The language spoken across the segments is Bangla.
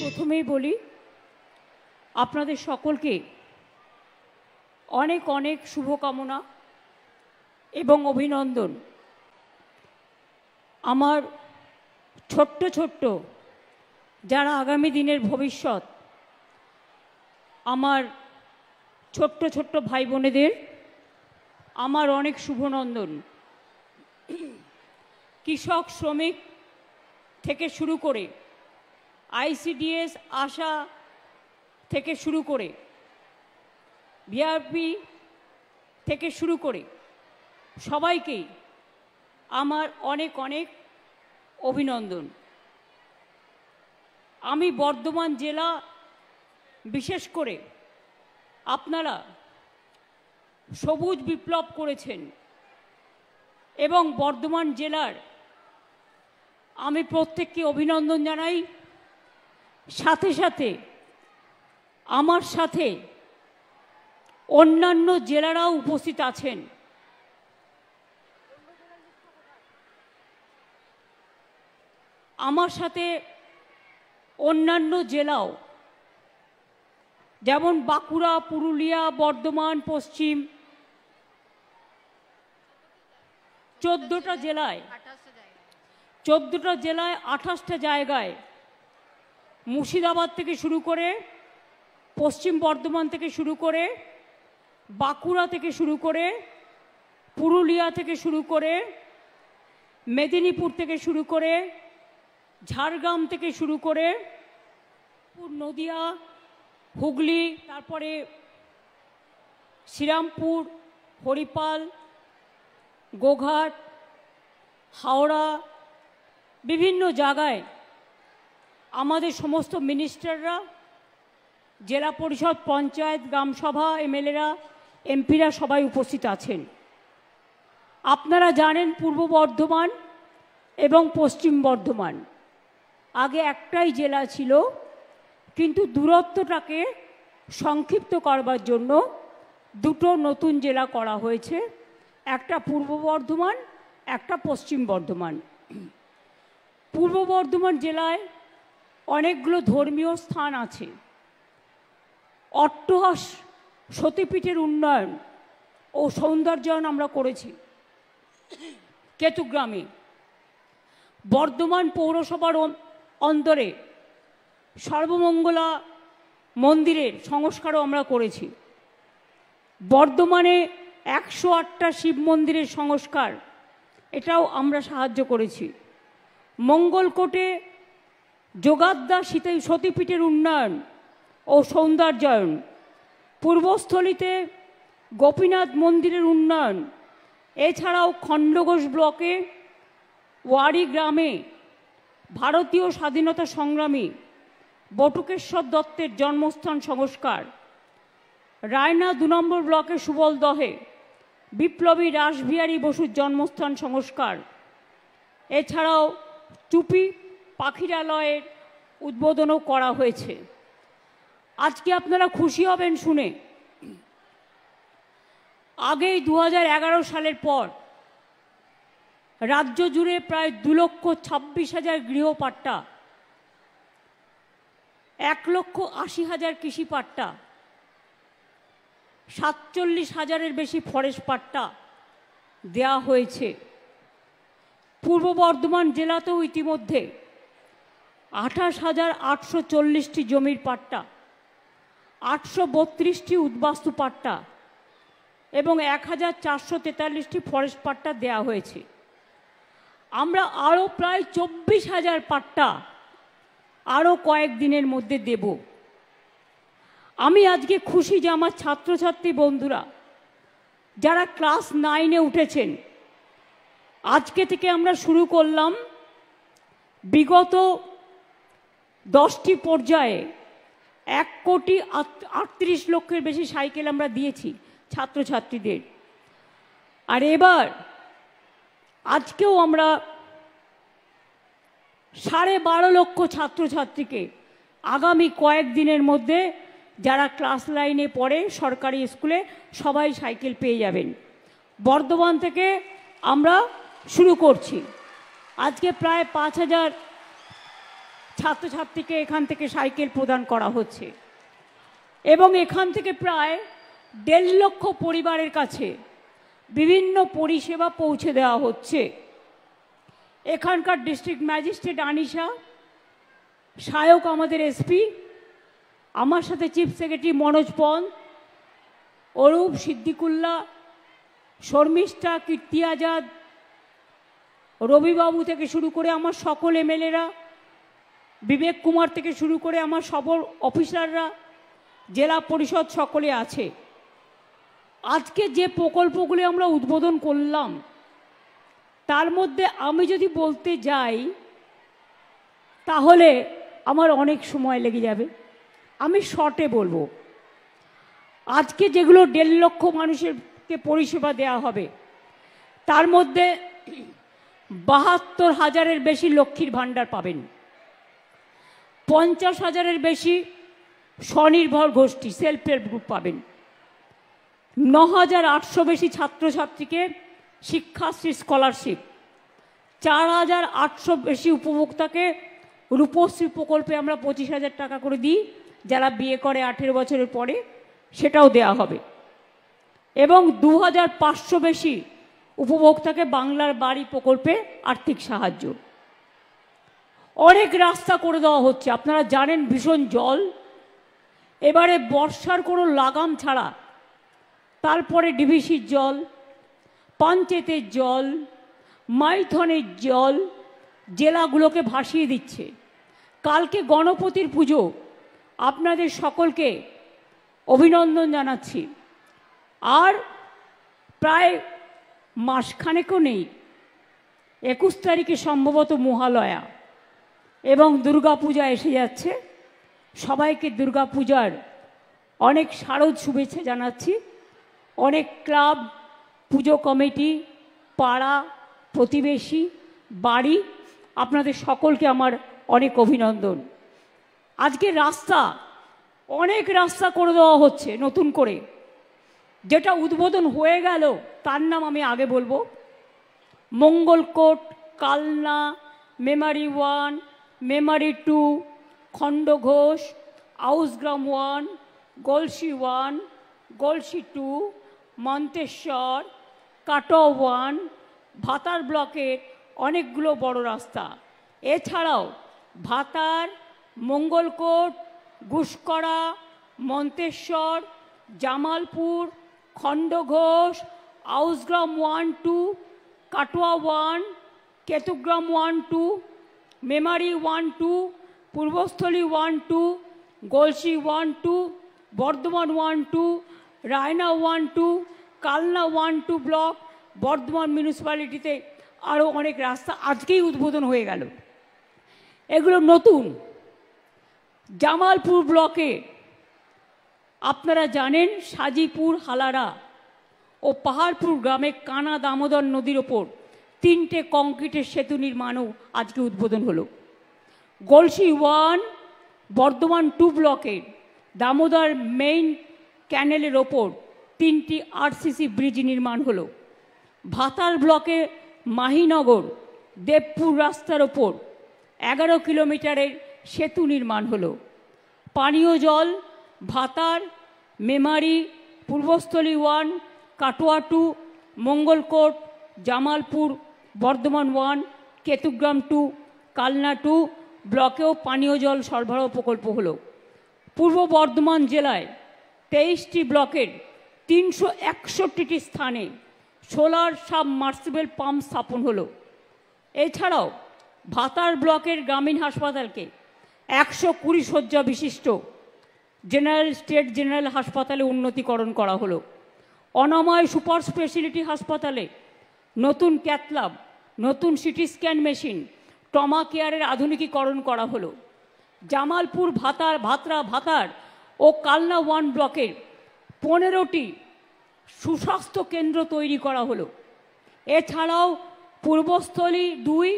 প্রথমেই বলি আপনাদের সকলকে অনেক অনেক শুভকামনা এবং অভিনন্দন। আমার ছোট্ট ছোট্ট যারা আগামী দিনের ভবিষ্যৎ, আমার ছোট্ট ছোট্ট ভাই বোনেদের আমার অনেক শুভনন্দন। কৃষক, শ্রমিক থেকে শুরু করে আইসিডিএস, আশা থেকে শুরু করে ভিআরপি থেকে শুরু করে সবাইকেই আমার অনেক অনেক অভিনন্দন। আমি বর্ধমান জেলা, বিশেষ করে আপনারা সবুজ বিপ্লব করেছেন এবং বর্ধমান জেলার আমি প্রত্যেককে অভিনন্দন জানাই। সাথে সাথে আমার সাথে অন্যান্য জেলারাও উপস্থিত আছেন। আমার সাথে অন্যান্য জেলাও, যেমন বাঁকুড়া, পুরুলিয়া, বর্ধমান পশ্চিম, 14টা জেলায় 28টা জায়গায়, মুর্শিদাবাদ থেকে শুরু করে, পশ্চিম বর্ধমান থেকে শুরু করে, বাঁকুড়া থেকে শুরু করে, পুরুলিয়া থেকে শুরু করে, মেদিনীপুর থেকে শুরু করে, ঝাড়গ্রাম থেকে শুরু করে, নদিয়া, হুগলি, তারপরে শ্রীরামপুর, হরিপাল, গোঘাট, হাওড়া, বিভিন্ন জায়গায় আমাদের সমস্ত মিনিস্টাররা, জেলা পরিষদ, পঞ্চায়েত, গ্রামসভা, এমএলএরা, এমপিরা সবাই উপস্থিত আছেন। আপনারা জানেন পূর্ব বর্ধমান এবং পশ্চিম বর্ধমান আগে একটাই জেলা ছিল, কিন্তু দূরত্বটাকে সংক্ষিপ্ত করবার জন্য দুটো নতুন জেলা করা হয়েছে, একটা পূর্ব বর্ধমান, একটা পশ্চিম বর্ধমান। পূর্ব বর্ধমান জেলায় অনেকগুলো ধর্মীয় স্থান আছে। অট্টহাস সতীপীঠের উন্নয়ন ও সৌন্দর্যায়ন আমরা করেছি কেতুগ্রামে। বর্ধমান পৌরসভার অন্তরে সর্বমঙ্গলা মন্দিরের সংস্কারও আমরা করেছি। বর্ধমানে 108টা শিব মন্দিরের সংস্কার, এটাও আমরা সাহায্য করেছি। মঙ্গলকোটে যোগাদ্দা সতীপীঠের উন্নয়ন ও সৌন্দর্যায়ন, পূর্বস্থলীতে গোপীনাথ মন্দিরের উন্নয়ন, এছাড়াও খণ্ডঘোষ ব্লকে ওয়ারি গ্রামে ভারতীয় স্বাধীনতা সংগ্রামী বটুকেশ্বর দত্তের জন্মস্থান সংস্কার, রায়না 2 নম্বর ব্লকে সুবলদহে বিপ্লবী রাসবিহারী বসুর জন্মস্থান সংস্কার, এছাড়াও চুপি পাখিরালয়ের উদ্বোধনও করা হয়েছে। আজকে আপনারা খুশি হবেন শুনে, আগেই 2011 সালের পর রাজ্য জুড়ে প্রায় 2,26,000 গৃহপাট্টা, 1,80,000 কৃষি পাট্টা, 47,000-এর বেশি ফরেস্ট পাট্টা দেয়া হয়েছে। পূর্ব বর্ধমান জেলাতেও ইতিমধ্যে 28,840টি জমির পাট্টা, 832টি উদ্বাস্তু পাট্টা এবং 1,443টি ফরেস্ট পাট্টা দেয়া হয়েছে। আমরা আরও প্রায় 24,000 পাট্টা আরও কয়েকদিনের মধ্যে দেব। আমি আজকে খুশি যে আমার ছাত্রছাত্রী বন্ধুরা যারা ক্লাস 9-এ উঠেছেন, আজকে থেকে আমরা শুরু করলাম বিগত 10টি পর্যায়ে 1,38,00,000 বেশি সাইকেল আমরা দিয়েছি ছাত্রছাত্রীদের। আর এবার আজকেও আমরা 12.5 লক্ষ ছাত্রছাত্রীকে আগামী কয়েকদিনের মধ্যে যারা ক্লাস 9-এ পড়ে সরকারি স্কুলে সবাই সাইকেল পেয়ে যাবেন। বর্ধমান থেকে আমরা শুরু করছি। আজকে প্রায় ছাত্রছাত্রীকে এখান থেকে সাইকেল প্রদান করা হচ্ছে এবং এখান থেকে প্রায় 1.5 লক্ষ পরিবারের কাছে বিভিন্ন পরিষেবা পৌঁছে দেওয়া হচ্ছে। এখানকার ডিস্ট্রিক্ট ম্যাজিস্ট্রেট আনিশা, সহায়ক আমাদের এসপি, আমার সাথে চিফ সেক্রেটারি মনোজ পন, অরূপ, সিদ্দিকুল্লাহ, শর্মিষ্ঠা, কীর্তি আজাদ, রবিবাবু থেকে শুরু করে আমার সকল এমএলএরা, বিবেক কুমার থেকে শুরু করে আমার সকল অফিসাররা, জেলা পরিষদ সকলে আছে। আজকে যে প্রকল্পগুলি আমরা উদ্বোধন করলাম তার মধ্যে আমি যদি বলতে যাই তাহলে আমার অনেক সময় লেগে যাবে। আমি শর্টে বলবো। আজকে যেগুলো 1.5 লক্ষ মানুষকে পরিষেবা দেওয়া হবে তার মধ্যে 72,000-এর বেশি লক্ষ্মীর ভাণ্ডার পাবেন, 50,000-এর বেশি স্বনির্ভর গোষ্ঠী সেলফ হেল্প গ্রুপ পাবেন, 9,800 বেশি ছাত্রছাত্রীকে শিক্ষাশ্রী স্কলারশিপ, 4,800 বেশি উপভোক্তাকে রূপশ্রী প্রকল্পে আমরা 25,000 টাকা করে দিই, যারা বিয়ে করে 18 বছরের পরে সেটাও দেয়া হবে, এবং 2,500 বেশি উপভোক্তাকে বাংলার বাড়ি প্রকল্পে আর্থিক সাহায্য। অনেক রাস্তা করে দেওয়া হচ্ছে। আপনারা জানেন ভীষণ জল, এবারে বর্ষার কোনো লাগাম ছাড়া তারপরে ডিভিসির জল, পঞ্চায়েতের জল, মাইথনের জল জেলাগুলোকে ভাসিয়ে দিচ্ছে। কালকে গণপতির পুজো, আপনাদের সকলকে অভিনন্দন জানাচ্ছি। আর প্রায় মাসখানেকও নেই, 21 তারিখে সম্ভবত মহালয়া এবং দুর্গাপূজা এসে যাচ্ছে। সবাইকে দুর্গাপূজার অনেক শারদ শুভেচ্ছা জানাচ্ছি। অনেক ক্লাব, পুজো কমিটি, পাড়া, প্রতিবেশী, বাড়ি, আপনাদের সকলকে আমার অনেক অভিনন্দন। আজকে রাস্তা, অনেক রাস্তা করে দেওয়া হচ্ছে নতুন করে। যেটা উদ্বোধন হয়ে গেল তার নাম আমি আগে বলবো। মঙ্গলকোট, কালনা, মেমারি 1, মেমারি 2, খণ্ডঘোষ, আউসগ্রাম 1, গলসি 1, গলসি 2, মন্তেশ্বর, কাটোয়া 1, ভাতার ব্লকের অনেকগুলো বড় রাস্তা। এছাড়াও ভাতার, মঙ্গলকোট, গুসকরা, মন্তেশ্বর, জামালপুর, খণ্ডঘোষ, আউসগ্রাম 1, 2, কাটোয়া 1, কেতুগ্রাম 1, 2, মেমারি 1, 2, পূর্বস্থলী 1, 2, গলসি 1, 2, বর্ধমান 1, 2, রায়না 1, 2, কালনা 1, 2 ব্লক, বর্ধমান মিউনিসিপ্যালিটিতে আরও অনেক রাস্তা আজকেই উদ্বোধন হয়ে গেল। এগুলো নতুন। জামালপুর ব্লকে আপনারা জানেন সাজিপুর, হালারা ও পাহাড়পুর গ্রামে কানা দামোদর নদীর ওপর 3টে কংক্রিটের সেতু নির্মাণও আজকে উদ্বোধন হলো। গলসি 1, বর্ধমান 2 ব্লকের দামোদর মেইন ক্যানেলের ওপর 3টি আরসিসি ব্রিজ নির্মাণ হলো। ভাতার ব্লকে মাহিনগর দেবপুর রাস্তার ওপর 11 কিলোমিটারের সেতু নির্মাণ হলো। পানীয় জল ভাতার, মেমারি, পূর্বস্থলী 1, কাটোয়া 2, মঙ্গলকোট, জামালপুর, বর্ধমান 1, কেতুগ্রাম 2, কালনা 2 ব্লকেও পানীয় জল সরবরাহ প্রকল্প হলো। পূর্ব বর্ধমান জেলায় 23টি ব্লকের 361টি স্থানে সোলার সাবমার্সিবল পাম্প স্থাপন হলো। এছাড়াও ভাতার ব্লকের গ্রামীণ হাসপাতালকে 120 শয্যা বিশিষ্ট স্টেট জেনারেল হাসপাতালে উন্নতিকরণ করা হলো। অনাময় সুপার স্পেশালিটি হাসপাতালে নতুন ক্যাথল্যাব, নতুন সিটি স্ক্যান মেশিন, ট্রমা কেয়ারের আধুনিকীকরণ করা হলো। জামালপুর, ভাতার ও কালনা 1 ব্লকের 15টি সুস্বাস্থ্য কেন্দ্র তৈরি করা হলো। এছাড়াও Purbasthali 2,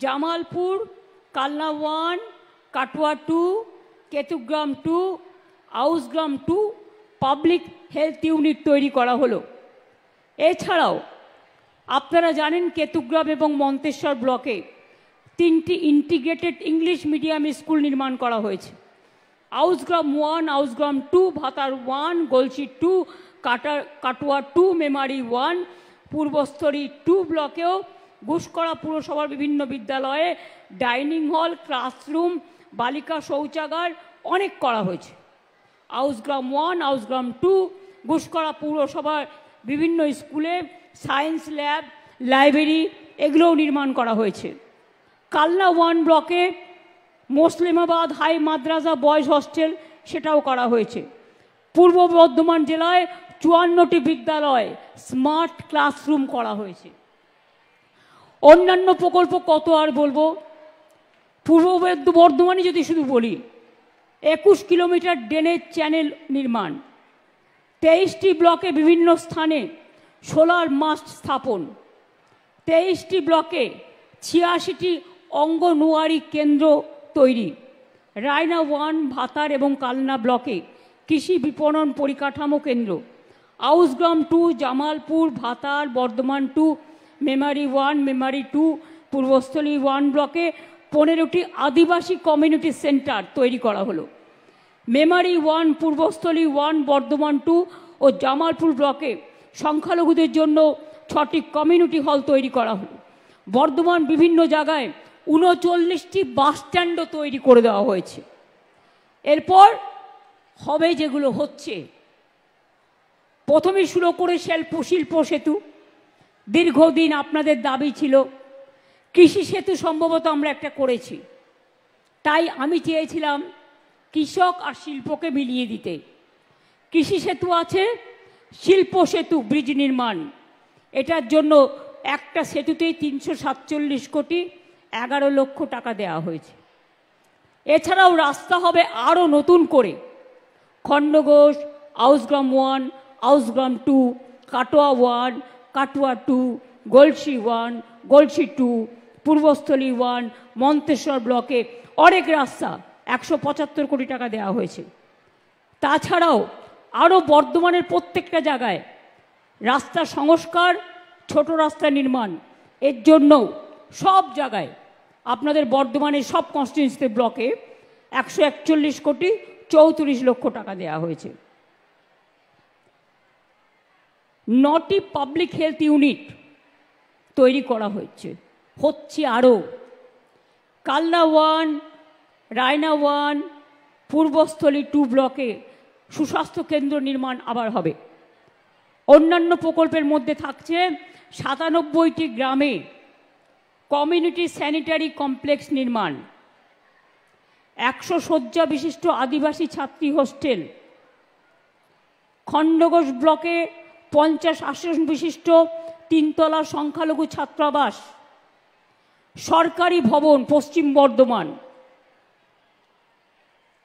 Jamalpur, Kalna 1, Katwa 2, Ketugram 2, Ausgram 2 public health unit তৈরি করা হলো। এছাড়াও আপনারা জানেন কেতুগ্রাম এবং মন্তেশ্বর ব্লকে 3টি ইন্টিগ্রেটেড ইংলিশ মিডিয়াম স্কুল নির্মাণ করা হয়েছে। আউসগ্রাম 1, আউসগ্রাম 2, ভাতার 1, গলসি 2, কাটোয়া 2, মেমারি 1, পূর্বস্থলী 2 ব্লকেও ঘুষকরা পুরসভার বিভিন্ন বিদ্যালয়ে ডাইনিং হল, ক্লাসরুম, বালিকা শৌচাগার অনেক করা হয়েছে। আউসগ্রাম 1, আউসগ্রাম 2, ঘুষকরা পুরসভার বিভিন্ন স্কুলে সায়েন্স ল্যাব, লাইব্রেরি এগুলোও নির্মাণ করা হয়েছে। কালনা 1 ব্লকে মুসলিমাবাদ হাই মাদ্রাসা বয়েজ হস্টেল সেটাও করা হয়েছে। পূর্ব বর্ধমান জেলায় 54টি বিদ্যালয় স্মার্ট ক্লাসরুম করা হয়েছে। অন্যান্য প্রকল্প কত আর বলবো। পূর্ব বর্ধমানে যদি শুধু বলি, 21 কিলোমিটার ড্রেনেজ চ্যানেল নির্মাণ, 23টি ব্লকে বিভিন্ন স্থানে সোলার মাস্ট স্থাপন, 23টি ব্লকে 86টি অঙ্গনওয়াড়ি কেন্দ্র তৈরি, রায়না 1, ভাতার এবং কালনা ব্লকে কৃষি বিপণন পরিকাঠামো কেন্দ্র, আউসগ্রাম 2, জামালপুর, ভাতার, বর্ধমান 2, মেমারি 1, মেমারি 2, পূর্বস্থলী 1 ব্লকে 15টি আদিবাসী কমিউনিটি সেন্টার তৈরি করা হলো। মেমারি 1, পূর্বস্থলী 1, বর্ধমান 2 ও জামালপুর ব্লকে সংখ্যালঘুদের জন্য 6টি কমিউনিটি হল তৈরি করা হলো। বর্ধমান বিভিন্ন জায়গায় 39টি বাস স্ট্যান্ডও তৈরি করে দেওয়া হয়েছে। এরপর হবে যেগুলো হচ্ছে, প্রথমে শুরু করে শিল্প সেতু, দীর্ঘদিন আপনাদের দাবি ছিল। কৃষি সেতু সম্ভবত আমরা একটা করেছি, তাই আমি চেয়েছিলাম কৃষক আর শিল্পকে মিলিয়ে দিতে। কৃষি সেতু আছে, শিল্প সেতু ব্রিজ নির্মাণ, এটার জন্য একটা সেতুতেই 347 কোটি 11 লক্ষ টাকা দেওয়া হয়েছে। এছাড়াও রাস্তা হবে আরও নতুন করে, খণ্ডঘোষ, আউসগ্রাম 1, আউসগ্রাম 2, কাটোয়া 1, কাটোয়া 2, গলসি 1, গলসি 2, পূর্বস্থলী 1, মন্তেশ্বর ব্লকে অনেক রাস্তা 175 কোটি টাকা দেওয়া হয়েছে। তাছাড়াও আরও বর্ধমানের প্রত্যেকটা জায়গায় রাস্তা সংস্কার, ছোট রাস্তা নির্মাণ, এর জন্য সব জায়গায় আপনাদের বর্ধমানের সব কনস্টিটিউয়েন্সিতে ব্লকে 141 কোটি 34 লক্ষ টাকা দেওয়া হয়েছে। 9টি পাবলিক হেলথ ইউনিট তৈরি করা হচ্ছে আরও। কালনা 1, রায়না 1, পূর্বস্থলী 2 ব্লকে সুস্বাস্থ্য কেন্দ্র নির্মাণ আবার হবে। অন্যান্য প্রকল্পের মধ্যে থাকছে 97টি গ্রামে কমিউনিটি স্যানিটারি কমপ্লেক্স নির্মাণ, 100 শয্যা বিশিষ্ট আদিবাসী ছাত্রী হোস্টেল, খণ্ডঘোষ ব্লকে 50 আসন বিশিষ্ট 3তলা সংখ্যালঘু ছাত্রাবাস, সরকারি ভবন পশ্চিম বর্ধমান,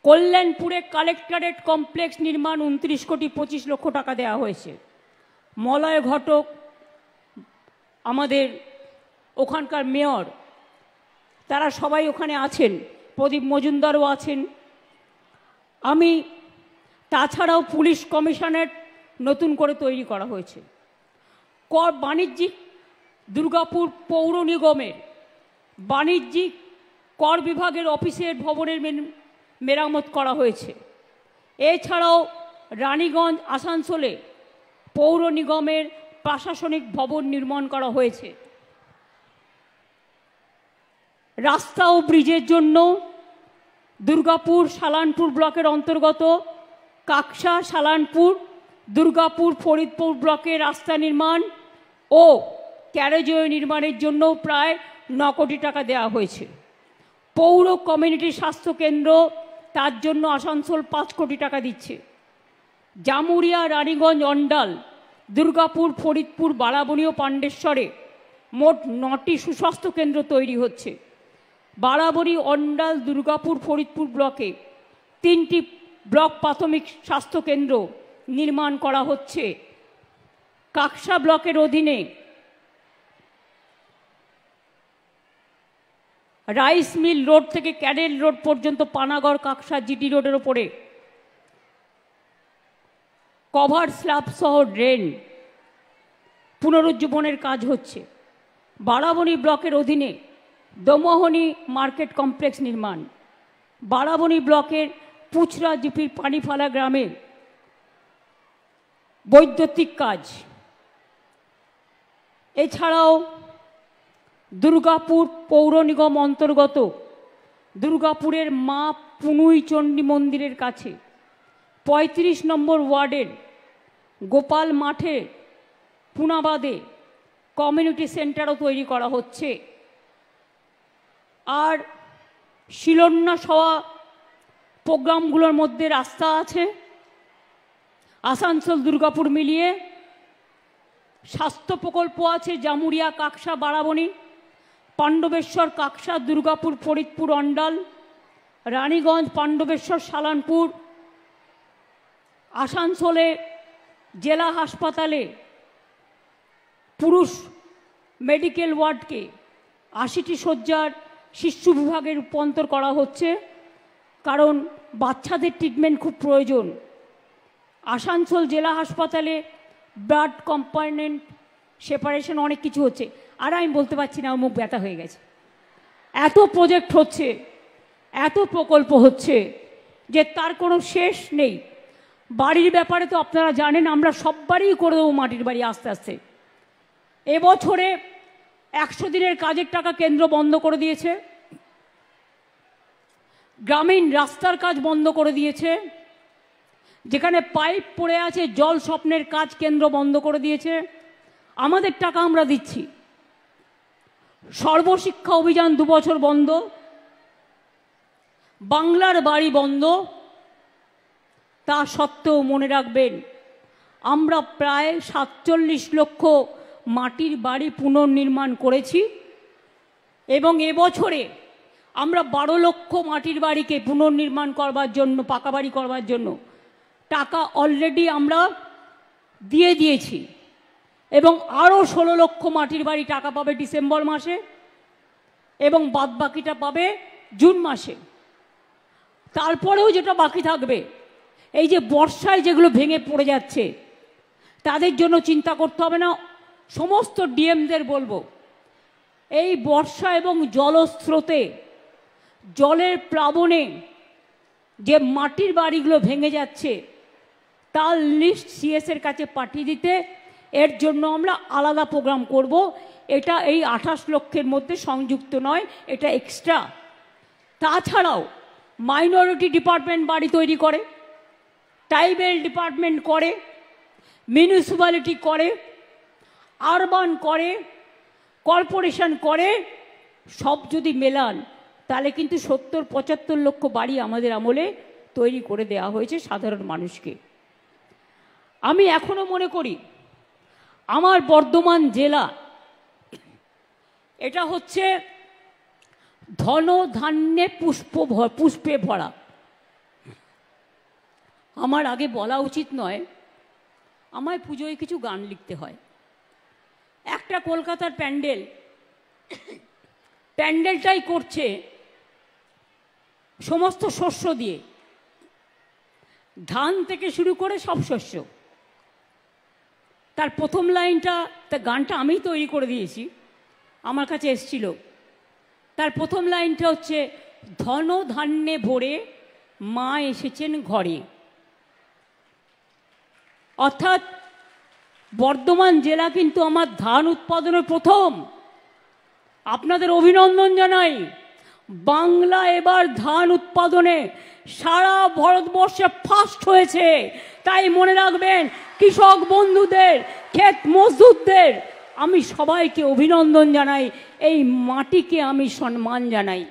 কল্যাণপুরে কালেক্টরেট কমপ্লেক্স নির্মাণ 29 কোটি 25 লক্ষ টাকা দেওয়া হয়েছে। মলয় ঘটক আমাদের ওখানকার মেয়র, তারা সবাই ওখানে আছেন, প্রদীপ মজুমদারও আছেন। আমি তাছাড়াও পুলিশ কমিশনারেট নতুন করে তৈরি করা হয়েছে। বাণিজ্যিক দুর্গাপুর পৌর নিগমের বাণিজ্যিক কর বিভাগের অফিসের ভবনের মেরামত করা হয়েছে। এছাড়াও রানীগঞ্জ আসানসোলে পৌর নিগমের প্রশাসনিক ভবন নির্মাণ করা হয়েছে। রাস্তা ও ব্রিজের জন্য দুর্গাপুর সালানপুর ব্লকের অন্তর্গত কাকসা, সালানপুর, দুর্গাপুর, ফরিদপুর ব্লকে রাস্তা নির্মাণ ও ক্যারেজওয়ে নির্মাণের জন্য প্রায় 9 কোটি টাকা দেওয়া হয়েছে। পৌর কমিউনিটি স্বাস্থ্য কেন্দ্র, তার জন্য আসানসোল 5 কোটি টাকা দিচ্ছে। জামুরিয়া, রানীগঞ্জ, অন্ডাল, দুর্গাপুর, ফরিদপুর, বারাবণী ও পাণ্ডেশ্বরে মোট 9টি সুস্বাস্থ্য কেন্দ্র তৈরি হচ্ছে। বারাবণী, অন্ডাল, দুর্গাপুর, ফরিদপুর ব্লকে 3টি ব্লক প্রাথমিক স্বাস্থ্য কেন্দ্র নির্মাণ করা হচ্ছে। কাকসা ব্লকের অধীনে রাইস মিল রোড থেকে ক্যানেল রোড পর্যন্ত পানাগড় কাকসা জিটি রোডের ওপরে কভার স্ল্যাব সহ ড্রেন পুনরুজ্জীবনের কাজ হচ্ছে। বারাবণী ব্লকের অধীনে দমোহনী মার্কেট কমপ্লেক্স নির্মাণ, বারাবণী ব্লকের পুচরা জিপির পানিফালা গ্রামে বৈদ্যুতিক কাজ, এছাড়াও দুর্গাপুর পৌর নিগম অন্তর্গত দুর্গাপুরের মা পুনুই চণ্ডী মন্দিরের কাছে ৩৫ নম্বর ওয়ার্ডের গোপাল মাঠে পুনাবাদে কমিউনিটি সেন্টারও তৈরি করা হচ্ছে। আর শিলান্যাস হওয়া প্রোগ্রামগুলোর মধ্যে রাস্তা আছে, আসানসোল দুর্গাপুর মিলিয়ে স্বাস্থ্য প্রকল্প আছে, জামুরিয়া কাকসা বারাবণী, পাণ্ডবেশ্বর কাকসা দুর্গাপুর ফরিদপুর অন্ডাল, রানীগঞ্জ পাণ্ডবেশ্বর সালানপুর, আসানসোলে জেলা হাসপাতালে পুরুষ মেডিকেল ওয়ার্ডকে ৮০টি শয্যার শিশু বিভাগে রূপান্তর করা হচ্ছে, কারণ বাচ্চাদের ট্রিটমেন্ট খুব প্রয়োজন। আসানসোল জেলা হাসপাতালে ব্লাড কম্পোনেন্ট সেপারেশন অনেক কিছু হচ্ছে, আর আমি বলতে পারছি না, মুখ ব্যথা হয়ে গেছে। এত প্রজেক্ট হচ্ছে, এত প্রকল্প হচ্ছে যে তার কোনো শেষ নেই। বাড়ির ব্যাপারে তো আপনারা জানেন, আমরা সববারই করে দেবো মাটির বাড়ি আস্তে আস্তে। এবছরে ১০০ দিনের কাজের টাকা কেন্দ্র বন্ধ করে দিয়েছে, গ্রামীণ রাস্তার কাজ বন্ধ করে দিয়েছে, যেখানে পাইপ পড়ে আছে জল স্বপ্নের কাজ কেন্দ্র বন্ধ করে দিয়েছে, আমাদের টাকা আমরা দিচ্ছি। সর্বশিক্ষা অভিযান ২ বছর বন্ধ, বাংলার বাড়ি বন্ধ। তা সত্ত্বেও মনে রাখবেন, আমরা প্রায় ৪৭ লক্ষ মাটির বাড়ি পুনর্নির্মাণ করেছি এবং এবছরে আমরা ১২ লক্ষ মাটির বাড়িকে পুনর্নির্মাণ করবার জন্য, পাকা বাড়ি করবার জন্য টাকা অলরেডি আমরা দিয়ে দিয়েছি এবং আরও ১৬ লক্ষ মাটির বাড়ি টাকা পাবে ডিসেম্বর মাসে এবং বাদবাকিটা পাবে জুন মাসে। তারপরেও যেটা বাকি থাকবে, এই যে বর্ষায় যেগুলো ভেঙে পড়ে যাচ্ছে, তাদের জন্য চিন্তা করতে হবে না। সমস্ত ডিএমদের বলবো, এই বর্ষা এবং জলস্রোতে, জলের প্লাবনে যে মাটির বাড়িগুলো ভেঙে যাচ্ছে তার লিস্ট সিএসের কাছে পাঠিয়ে দিতে। এর জন্য আমরা আলাদা প্রোগ্রাম করব। এটা এই ২৮ লক্ষের মধ্যে সংযুক্ত নয়, এটা এক্সট্রা। তাছাড়াও মাইনরিটি ডিপার্টমেন্ট বাড়ি তৈরি করে, ট্রাইবেল ডিপার্টমেন্ট করে, মিউনিসিপ্যালিটি করে, আরবান করে, কর্পোরেশন করে। সব যদি মেলান তাহলে কিন্তু ৭০-৭৫ লক্ষ বাড়ি আমাদের আমলে তৈরি করে দেওয়া হয়েছে সাধারণ মানুষকে। আমি এখনো মনে করি আমার বর্ধমান জেলা এটা হচ্ছে ধন ধান্যে পুষ্পে ভরা। আমার আগে বলা উচিত নয়, আমায় পুজোয় কিছু গান লিখতে হয়। একটা কলকাতার প্যান্ডেলটাই করছে সমস্ত শস্য দিয়ে, ধান থেকে শুরু করে সব শস্য। তার প্রথম লাইনটা, তার গানটা আমি তৈরি করে দিয়েছি, আমার কাছে এসছিল। তার প্রথম লাইনটা হচ্ছে, ধন ধান্যে ভরে মা এসেছেন ঘরে। অর্থাৎ বর্ধমান জেলা কিন্তু আমার ধান উৎপাদনের প্রথম। আপনাদের অভিনন্দন জানাই। বাংলা এবার ধান উৎপাদনে সারা ভারতবর্ষে ফার্স্ট হয়েছে। তাই মনে রাখবেন, কৃষক বন্ধুদের, ক্ষেত মজদুরদের আমি সবাইকে অভিনন্দন জানাই, এই মাটিকে আমি সম্মান জানাই।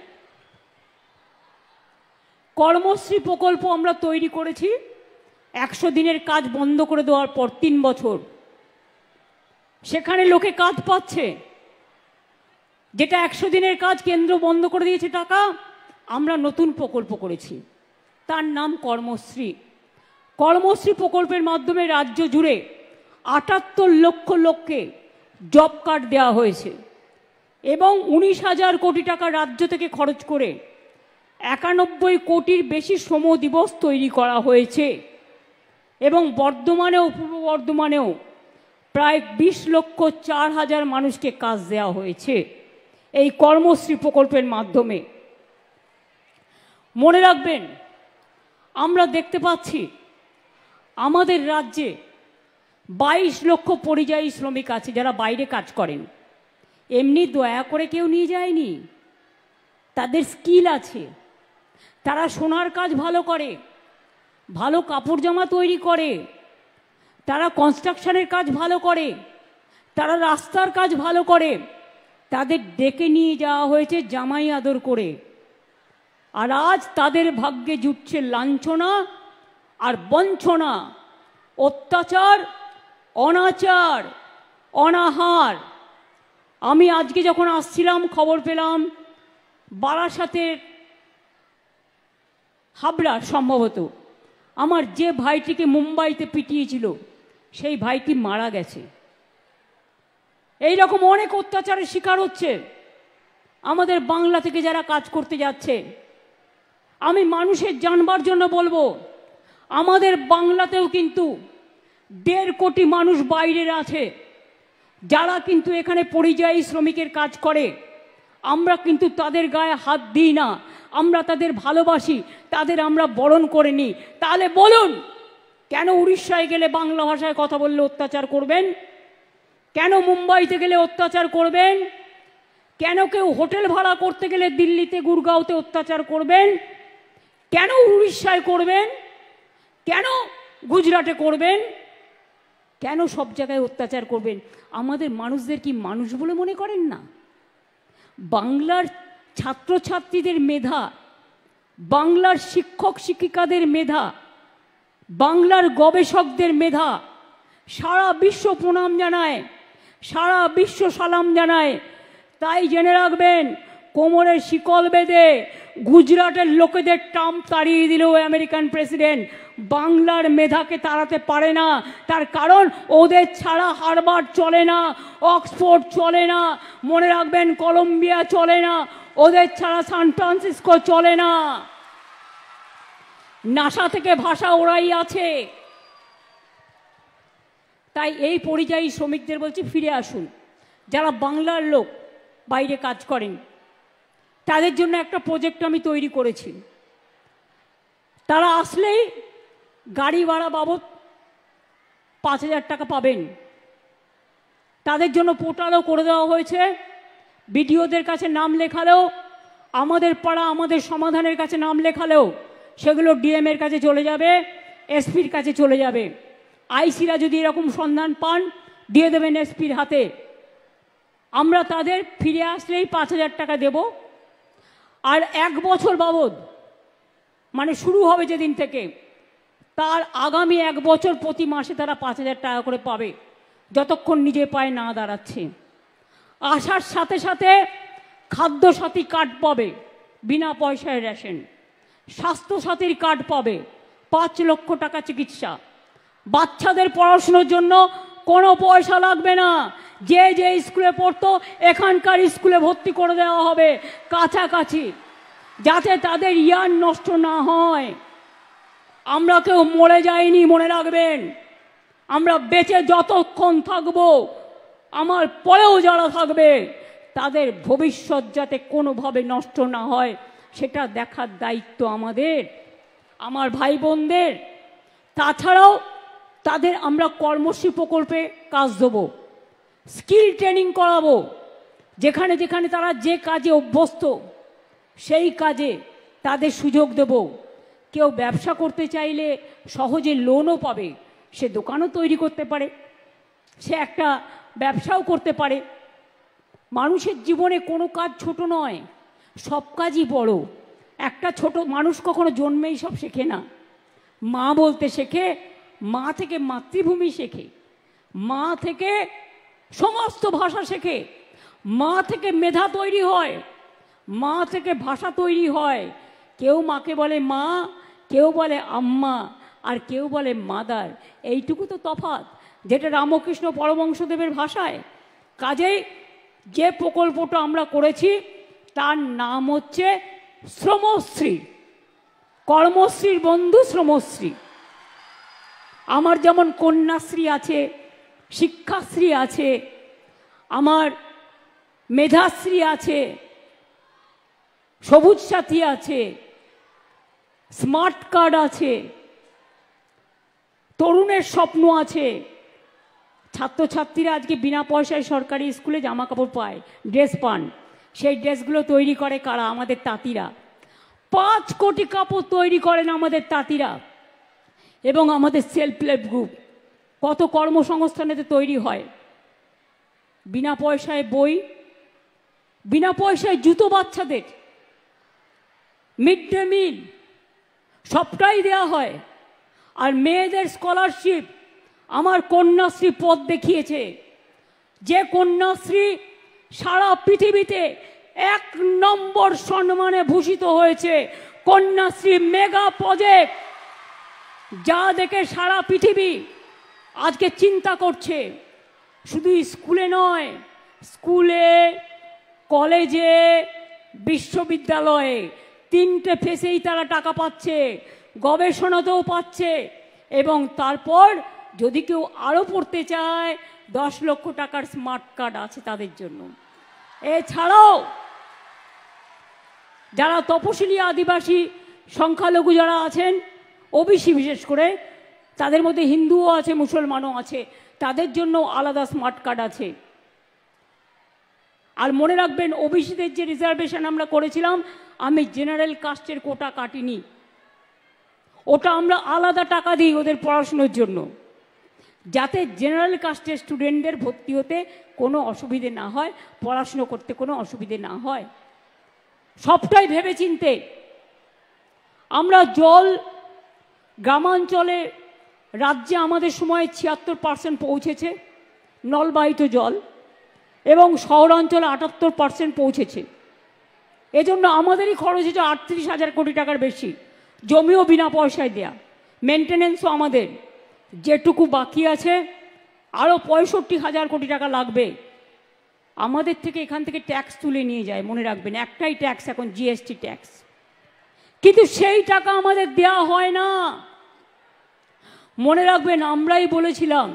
কর্মশ্রী প্রকল্প আমরা তৈরি করেছি ১০০ দিনের কাজ বন্ধ করে দেওয়ার পর ৩ বছর। সেখানে লোকে কাজ পাচ্ছে। যেটা ১০০ দিনের কাজ কেন্দ্র বন্ধ করে দিয়েছে টাকা, আমরা নতুন প্রকল্প করেছি, তার নাম কর্মশ্রী। কর্মশ্রী প্রকল্পের মাধ্যমে রাজ্য জুড়ে ৭৮ লক্ষ লোককে জব কার্ড দেওয়া হয়েছে এবং ১৯,০০০ কোটি টাকা রাজ্য থেকে খরচ করে ৯১ কোটির বেশি শ্রম দিবস তৈরি করা হয়েছে এবং বর্ধমানেও, পূর্ব বর্ধমানেও প্রায় ২০,৪,০০০ মানুষকে কাজ দেওয়া হয়েছে। এই কর্মশ্রী প্রকল্পের মাধ্যমে। মনে রাখবেন, আমরা দেখতে পাচ্ছি আমাদের রাজ্যে 22 লক্ষ পরিযায়ী শ্রমিক আছে যারা বাইরে কাজ করেন। এমনি দয়া করে কেউ নিয়ে যায়নি, তাদের স্কিল আছে, তারা সোনার কাজ ভালো করে, ভালো কাপড় জামা তৈরি করে, তারা কনস্ট্রাকশনের কাজ ভালো করে, তারা রাস্তার কাজ ভালো করে, তাদের ডেকে নিয়ে যাওয়া হয়েছে জামাই আদর করে। আর আজ তাদের ভাগ্যে জুটছে লাঞ্ছনা আর বঞ্চনা, অত্যাচার, অনাচার, অনাহার। আমি আজকে যখন আসছিলাম খবর পেলাম বারাসাতের হাবড়ার সম্ভবত আমার যে ভাইটিকে মুম্বাইতে পিটিয়েছিল সেই ভাইটি মারা গেছে। এই রকম অনেক অত্যাচারের শিকার হচ্ছে আমাদের বাংলা থেকে যারা কাজ করতে যাচ্ছে। আমি মানুষের জানবার জন্য বলবো, আমাদের বাংলাতেও কিন্তু 1.5 কোটি মানুষ বাইরের আছে যারা কিন্তু এখানে পরিযায়ী শ্রমিকের কাজ করে। আমরা কিন্তু তাদের গায়ে হাত দিই না, আমরা তাদের ভালোবাসি, তাদের আমরা বরণ করে নিই। তাহলে বলুন, কেন উড়িষ্যায় গেলে বাংলা ভাষায় কথা বললে অত্যাচার করবেন? কেন মুম্বাইতে গেলে অত্যাচার করবেন? কেন কেউ হোটেল ভাড়া করতে গেলে দিল্লিতে গুরগাঁওতে অত্যাচার করবেন? কেন উড়িষ্যায় করবেন? কেন গুজরাটে করবেন? কেন সব জায়গায় অত্যাচার করবেন? আমাদের মানুষদের কি মানুষ বলে মনে করেন না? বাংলার ছাত্রছাত্রীদের মেধা, বাংলার শিক্ষক শিক্ষিকাদের মেধা, বাংলার গবেষকদের মেধা সারা বিশ্ব প্রণাম জানায়, সারা বিশ্ব সালাম জানায়। তাই জেনে রাখবেন, কোমরের শিকল বেঁধে গুজরাটের লোকেদের ট্রাম্প তাড়িয়ে দিল আমেরিকান প্রেসিডেন্ট, বাংলার মেধাকে তাড়াতে পারে না। তার কারণ ওদের ছাড়া হার্ভার্ড চলে না, অক্সফোর্ড চলে না, মনে রাখবেন কলম্বিয়া চলে না, ওদের ছাড়া সান ফ্রান্সিসকো চলে না। নাসা থেকে ভাষা ওরাই আছে। তাই এই পরিযায়ী শ্রমিকদের বলছি, ফিরে আসুন। যারা বাংলার লোক বাইরে কাজ করেন তাদের জন্য একটা প্রজেক্ট আমি তৈরি করেছি। তারা আসলেই গাড়ি ভাড়া বাবদ 5,000 টাকা পাবেন। তাদের জন্য পোর্টালও করে দেওয়া হয়েছে। বিডিওদের কাছে নাম লেখালেও, আমাদের পাড়া আমাদের সমাধানের কাছে নাম লেখালেও সেগুলো ডিএম এর কাছে চলে যাবে, এসপির কাছে চলে যাবে। আইসিরা যদি এরকম সন্ধান পান দিয়ে দেবেন এসপির হাতে। আমরা তাদের ফিরে আসলেই 5,000 টাকা দেব। আর 1 বছর বাবদ, মানে শুরু হবে যেদিন থেকে, তার আগামী 1 বছর প্রতি মাসে তারা 5,000 টাকা করে পাবে, যতক্ষণ নিজে পায়ে না দাঁড়াচ্ছে। আসার সাথে সাথে খাদ্যসাথী কার্ড পাবে, বিনা পয়সায় রেশন। স্বাস্থ্যসাথীর কার্ড পাবে, 5 লক্ষ টাকা চিকিৎসা। বাচ্চাদের পড়াশোনার জন্য কোনো পয়সা লাগবে না। যে যে স্কুলে পড়তো এখানকার স্কুলে ভর্তি করে দেওয়া হবে কাছাকাছি, যাতে তাদের ইয়ার নষ্ট না হয়। আমরা কেউ মরে যাইনি, মনে রাখবেন। আমরা বেঁচে যতক্ষণ থাকবো, আমার পরেও যারা থাকবে, তাদের ভবিষ্যৎ যাতে কোনোভাবে নষ্ট না হয় সেটা দেখার দায়িত্ব আমাদের, আমার ভাই বোনদের। তাছাড়াও তাদের আমরা কর্মশ্রী প্রকল্পে কাজ দেবো, স্কিল ট্রেনিং করাবো। যেখানে যেখানে তারা যে কাজে অভ্যস্ত সেই কাজে তাদের সুযোগ দেব। কেউ ব্যবসা করতে চাইলে সহজে লোনও পাবে, সে দোকানও তৈরি করতে পারে, সে একটা ব্যবসাও করতে পারে। মানুষের জীবনে কোনো কাজ ছোট নয়, সব কাজই বড়। একটা ছোট মানুষ কখনো জন্মেই সব শেখে না। মা বলতে শেখে, মা থেকে মাতৃভূমি শেখে, মা থেকে সমস্ত ভাষা শেখে, মা থেকে মেধা তৈরি হয়, মা থেকে ভাষা তৈরি হয়। কেউ মাকে বলে মা, কেউ বলে আম্মা, আর কেউ বলে মাদার। এইটুকু তো তফাৎ, যেটা রামকৃষ্ণ পরমহংসদেবের ভাষায়। কাজেই যে প্রকল্পটা আমরা করেছি তার নাম হচ্ছে শ্রমশ্রী, কর্মশ্রীর বন্ধু শ্রমশ্রী। আমার যেমন কন্যাশ্রী আছে, শিক্ষাশ্রী আছে, আমার মেধাশ্রী আছে, সবুজ সাথী আছে, স্মার্ট কার্ড আছে, তরুণের স্বপ্ন আছে। ছাত্রছাত্রীরা আজকে বিনা পয়সায় সরকারি স্কুলে জামা কাপড় পায়, ড্রেস পান। সেই ড্রেসগুলো তৈরি করে কারা? আমাদের তাঁতিরা। 5 কোটি কাপড় তৈরি করেন আমাদের তাঁতিরা। এবং আমাদের সেলফ হেল্প গ্রুপ কত কর্মসংস্থানেতে তৈরি হয়। বিনা পয়সায় বই, বিনা পয়সায় জুতো বাচ্চাদের, মিড ডে মিল সবটাই দেওয়া হয়। আর মেয়েদের স্কলারশিপ, আমার কন্যাশ্রী পথ দেখিয়েছে। যে কন্যাশ্রী সারা পৃথিবীতে 1 নম্বর সম্মানে ভূষিত হয়েছে, কন্যাশ্রী মেগা প্রজেক্ট, যা দেখে সারা পৃথিবী আজকে চিন্তা করছে। শুধু স্কুলে নয়, স্কুলে, কলেজে, বিশ্ববিদ্যালয়ে 3টে ফেসেই তারা টাকা পাচ্ছে, গবেষণাতেও পাচ্ছে। এবং তারপর যদি কেউ আরও পড়তে চায়, 10 লক্ষ টাকার স্মার্ট কার্ড আছে তাদের জন্য। এছাড়াও যারা তপশিলি, আদিবাসী, সংখ্যালঘু যারা আছেন, ওবিসি বিশেষ করে, তাদের মধ্যে হিন্দুও আছে, মুসলমানও আছে, তাদের জন্য আলাদা স্মার্ট কার্ড আছে। আর মনে রাখবেন, ওবিসিদের যে রিজার্ভেশন আমরা করেছিলাম, আমি জেনারেল কাস্টের কোটা কাটিনি। ওটা আমরা আলাদা টাকা দিই ওদের পড়াশুনোর জন্য, যাতে জেনারেল কাস্টের স্টুডেন্টদের ভর্তি হতে কোনো অসুবিধে না হয়, পড়াশুনো করতে কোনো অসুবিধে না হয়। সবটাই ভেবে চিনতে। আমরা জল, গ্রামাঞ্চলে, রাজ্যে আমাদের সময় 76% পৌঁছেছে নলবাহিত জল, এবং শহরাঞ্চলে 78% পৌঁছেছে। এজন্য আমাদেরই খরচ হয়েছে 38,000 কোটি টাকার বেশি। জমিও বিনা পয়সায় দেয়া, মেনটেনেন্সও আমাদের। যেটুকু বাকি আছে আরও 65,000 কোটি টাকা লাগবে। আমাদের থেকে এখান থেকে ট্যাক্স তুলে নিয়ে যায়, মনে রাখবেন, একটাই ট্যাক্স এখন, জিএসটি ট্যাক্স। কিন্তু সেই টাকা আমাদের দেয়া হয় না। মনে রাখবেন, আমরাই বলেছিলাম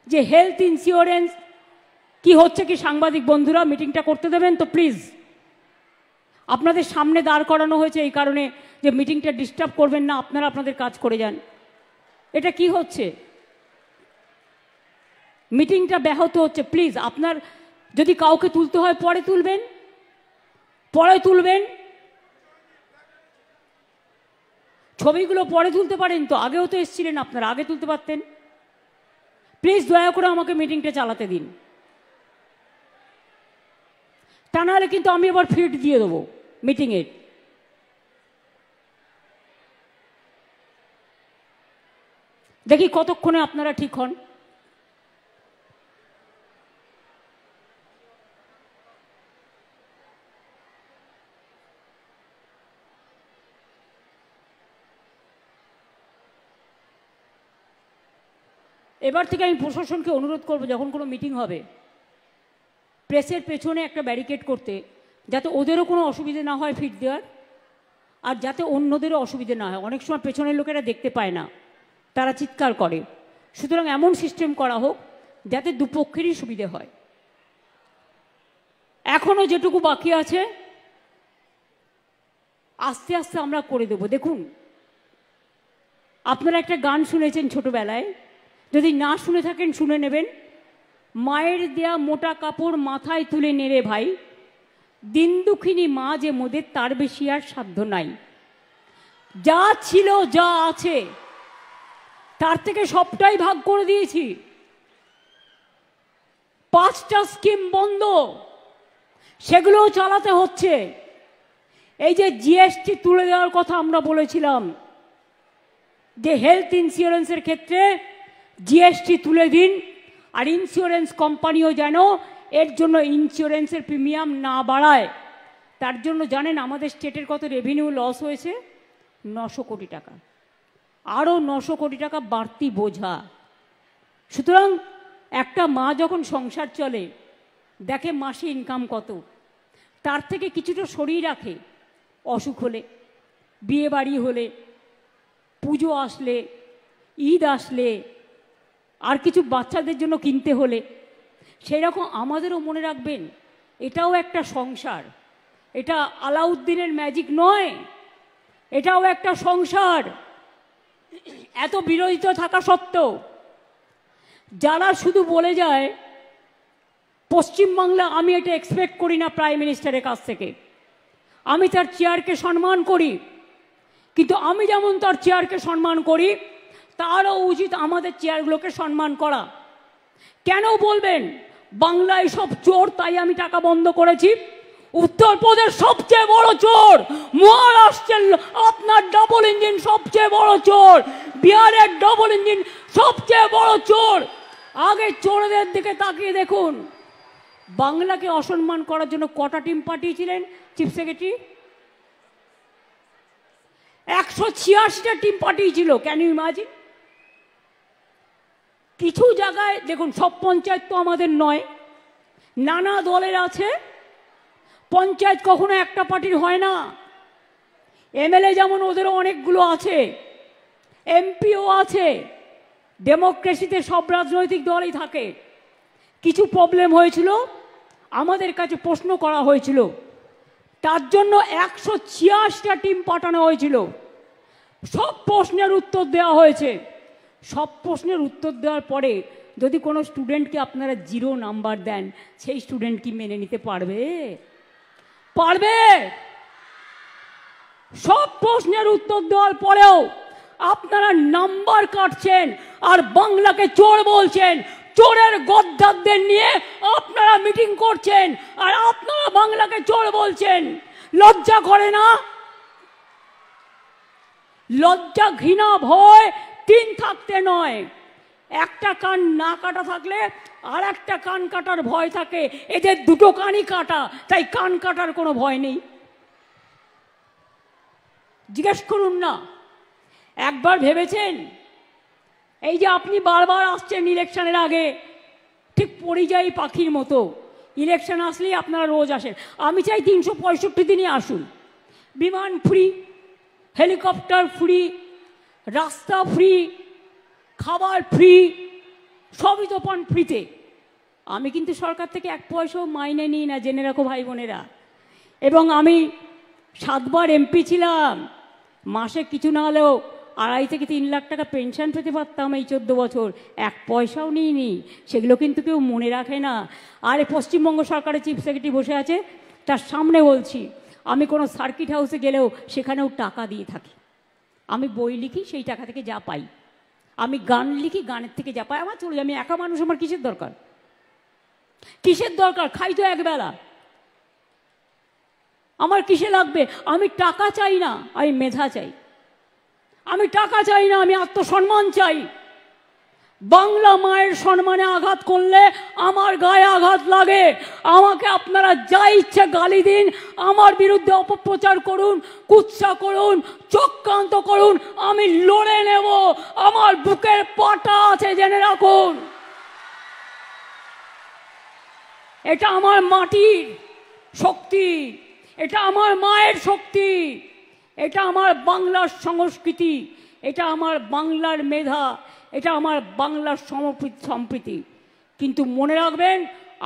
যে হেলথ ইন্স্যুরেন্স কি হচ্ছে কি, সাংবাদিক বন্ধুরা মিটিংটা করতে দেবেন তো প্লিজ। আপনাদের সামনে দাঁড় করানো হয়েছে এই কারণে যে মিটিংটা ডিস্টার্ব করবেন না, আপনারা আপনাদের কাজ করে যান। এটা কি হচ্ছে? মিটিংটা ব্যাহত হচ্ছে। প্লিজ, আপনার যদি কাউকে তুলতে হয় পরে তুলবেন, পরে তুলবেন। ছবিগুলো পরে তুলতে পারেন তো, আগেও তো এসেছিলেন আপনারা, আগে তুলতে পারতেন। প্লিজ দয়া করে আমাকে মিটিংটা চালাতে দিন, তা নাহলে কিন্তু আমি এবার ফিড দিয়ে দেবো মিটিংয়ের। দেখি কতক্ষণে আপনারা ঠিক হন। এবার থেকে আমি প্রশাসনকে অনুরোধ করব, যখন কোনো মিটিং হবে প্রেসের পেছনে একটা ব্যারিকেড করতে, যাতে ওদেরও কোনো অসুবিধে না হয় ফিট দেওয়ার, আর যাতে অন্যদেরও অসুবিধে না হয়। অনেক সময় পেছনের লোকেরা দেখতে পায় না, তারা চিৎকার করে। সুতরাং এমন সিস্টেম করা হোক যাতে দুপক্ষেরই সুবিধে হয়। এখনও যেটুকু বাকি আছে আস্তে আস্তে আমরা করে দেব। দেখুন, আপনারা একটা গান শুনেছেন ছোটবেলায়, যদি না শুনে থাকেন শুনে নেবেন। মায়ের দেয়া মোটা কাপড় মাথায় তুলে নেড়ে ভাই, দিন দুঃখিনী মা যে মোদের তার বেশি আর সাধ্য নাই। যা ছিল, যা আছে, তার থেকে সবটাই ভাগ করে দিয়েছি। 5টা স্কিম বন্ধ, সেগুলোও চালাতে হচ্ছে। এই যে জিএসটি তুলে দেওয়ার কথা আমরা বলেছিলাম, যে হেলথ ইন্স্যুরেন্সের ক্ষেত্রে জিএসটি তুলে দিন, আর ইন্স্যুরেন্স কোম্পানিও যেন এর জন্য ইন্স্যুরেন্সের প্রিমিয়াম না বাড়ায়। তার জন্য জানেন আমাদের স্টেটের কত রেভিনিউ লস হয়েছে? 900 কোটি টাকা। আরও 900 কোটি টাকা বাড়তি বোঝা। সুতরাং একটা মা যখন সংসার চলে, দেখে মাসে ইনকাম কত, তার থেকে কিছুটা সরিয়ে রাখে। অসুখ হলে, বিয়ে বাড়ি হলে, পুজো আসলে, ঈদ আসলে, আর কিছু বাচ্চাদের জন্য কিনতে হলে, সেই রকম আমাদেরও মনে রাখবেন এটাও একটা সংসার, এটা আলাউদ্দিনের ম্যাজিক নয়, এটাও একটা সংসার। এত বিরোধিতা থাকা সত্ত্বেও যারা শুধু বলে যায় পশ্চিমবাংলা, আমি এটা এক্সপেক্ট করি না প্রাইম মিনিস্টারের কাছ থেকে। আমি তার চেয়ারকে সম্মান করি, কিন্তু আমি যেমন তার চেয়ারকে সম্মান করি, তারও উচিত আমাদের চেয়ারগুলোকে সম্মান করা। কেন বলবেন বাংলায় সব চোর তাই আমি টাকা বন্ধ করেছি? উত্তরপ্রদেশ সবচেয়ে বড় চোর, মহারাষ্ট্রের আপনার ডাবল ইঞ্জিন সবচেয়ে বড় চোর, বিহারের ডাবল ইঞ্জিন সবচেয়ে বড় চোর। আগে চোরদের দিকে তাকিয়ে দেখুন। বাংলাকে অসম্মান করার জন্য কটা টিম পাঠিয়েছিলেন চিফ সেক্রেটারি? 186টা টিম পাঠিয়েছিল। Can you imagine? কিছু জায়গায় দেখুন, সব পঞ্চায়েত তো আমাদের নয়, নানা দলের আছে। পঞ্চায়েত কখনো একটা পার্টির হয় না। এমএলএ যেমন ওদেরও অনেকগুলো আছে, এমপিও আছে। ডেমোক্রেসিতে সব রাজনৈতিক দলই থাকে। কিছু প্রবলেম হয়েছিল, আমাদের কাছে প্রশ্ন করা হয়েছিল, তার জন্য 186টা টিম পাঠানো হয়েছিল। সব প্রশ্নের উত্তর দেওয়া হয়েছে। সব প্রশ্নের উত্তর দেওয়ার পরে যদি কোনো স্টুডেন্টকে আপনারা 0 নাম্বার দেন, সেই স্টুডেন্ট কি মেনে নিতে পারবে? পারবে? সব প্রশ্নের উত্তর দেওয়ার পরেও আপনারা নাম্বার কাটছেন আর বাংলাকে চোর বলছেন। চোরের গদ্দারদের নিয়ে আপনারা মিটিং করছেন আর আপনারা বাংলাকে চোর বলছেন। লজ্জা করে না? লজ্জা, ঘৃণা, ভয় 3 থাকতে নয়, একটা কান না কাটা থাকলে আর একটা কান কাটার ভয় থাকে। এদের দুটো কানই কাটা, তাই কান কাটার কোনো ভয় নেই। জিজ্ঞেস করুন না, একবার ভেবেছেন এই যে আপনি বারবার আসছেন ইলেকশনের আগে, ঠিক পরিযায়ী পাখির মতো ইলেকশন আসলেই আপনারা রোজ আসেন। আমি চাই 365 দিনই আসুন। বিমান ফ্রি, হেলিকপ্টার ফ্রি, রাস্তা ফ্রি, খাবার ফ্রি, সবই তো পান ফ্রিতে। আমি কিন্তু সরকার থেকে 1 পয়সাও মাইনে নিই না, জেনে রাখো ভাই বোনেরা। এবং আমি 7 বার এমপি ছিলাম। মাসে কিছু না হলেও 2.5 থেকে 3 লাখ টাকা পেনশন পেতে পারতাম এই 14 বছর। 1 পয়সাও নিইনি। সেগুলো কিন্তু কেউ মনে রাখে না। আর পশ্চিমবঙ্গ সরকারের চিফ সেক্রেটারি বসে আছে, তার সামনে বলছি, আমি কোনো সার্কিট হাউসে গেলেও সেখানেও টাকা দিয়ে থাকি। আমি বই লিখি, সেই টাকা থেকে যা পাই। আমি গান লিখি, গানের থেকে যা পাই আমার চলে যায়। আমি একা মানুষ, আমার কিসের দরকার? কিসের দরকার? খাই তো একবেলা, আমার কিসে লাগবে? আমি টাকা চাই না, আমি মেধা চাই। আমি টাকা চাই না, আমি আত্মসম্মান চাই। বাংলা মায়ের সম্মানে আঘাত করলে আমার গায়ে আঘাত লাগে। আমাকে আপনারা যা ইচ্ছে গালি দিন, আমার বিরুদ্ধে অপপ্রচার করুন, কুৎসা করুন, চক্রান্ত করুন, আমি লড়ে নেব। আমার বুকের পাটা আছে, জেনে রাখুন। এটা আমার মাটির শক্তি, এটা আমার মায়ের শক্তি, এটা আমার বাংলার সংস্কৃতি, এটা আমার বাংলার মেধা, এটা আমার বাংলার সম্প্রীতি। কিন্তু মনে রাখবেন,